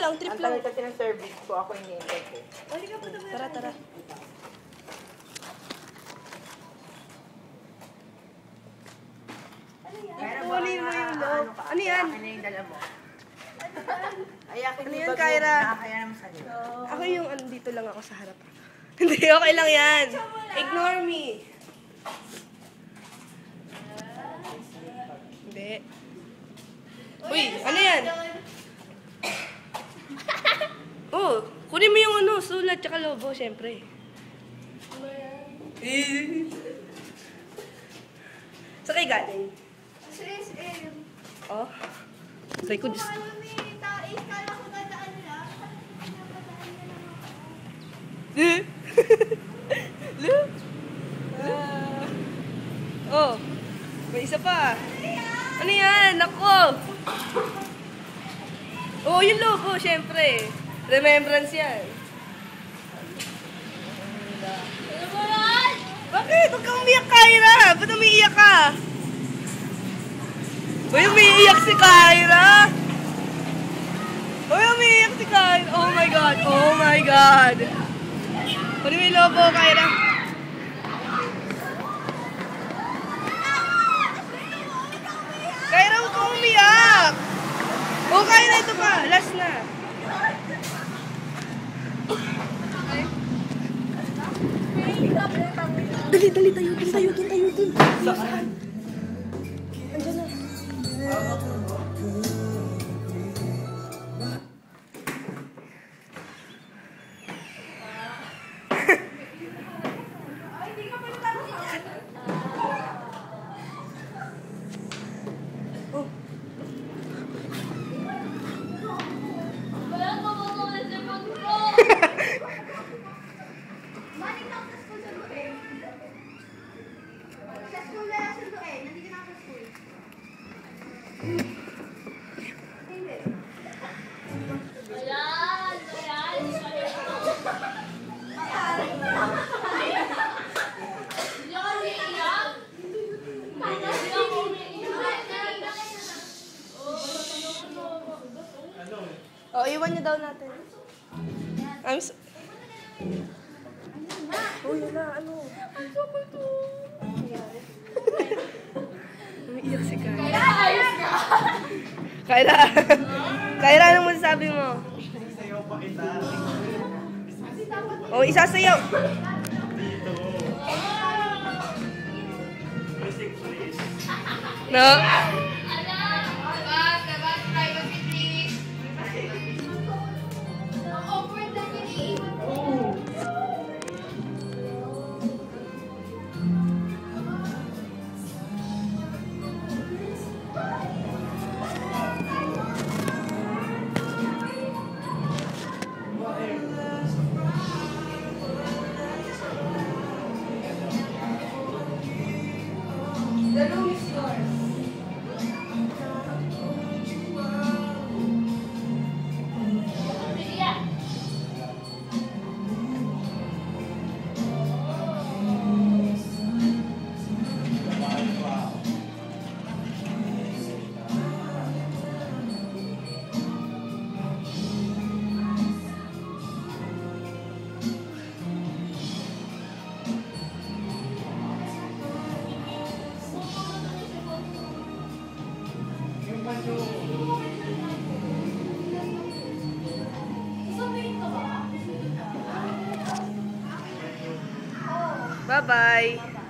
lang, trip Ang lang. tagal kasi ng service ko, ako yung name ko. Tara, tara. Kunin mo yung loob. Ano yan? Ano yung dala mo? Ay, ako Ano yung yan, bag mo. Kyra? Nakakaya naman sa'yo. Ako yung andito lang ako sa harap. Hindi, okay lang yan. Ignore me. Hindi. Uy, ano yan? Oh, kunin mo yung ano, sulat tsaka lobo, syempre. Sa kay galing? Sa SM. Oh. Say ko, Diyos. Kala ko dadaan lang. Look. Oh. May isa pa. Ano yan? Ako. Oh, yung logo, syempre. Remembrance yan. Ano ba yan? Bakit? Huwag kang umiyak, Kyra. Ba't umiiyak ka? Uy, umiiyak si Kyra. Uy, umiiyak si Kyra. Oh my God. Oh my God. Kunin mo yung logo, Kyra. Kyra, huwag kang umiyak. Oh, Kyra, ito pa. Last na. Dali, dali, tayo dun. Saan? Andiyan na. Wala ko mo sa cellphone ko. Balik na ako sa school sa Duel. Sa school na lang sa Duel. Nandito na ako sa school. Hindi. Wala. Hindi ako umiiyak. Hindi ako umiiyak. Oh, iwan niyo daw natin. I'm so... Oh, yun na, ano? Ang sakit to. Umiiyak si Kyra. Kaya ayos ka. Kyra! Kyra, anong masasabi mo? Oh, isasayaw! No? The room is yours. Bye-bye.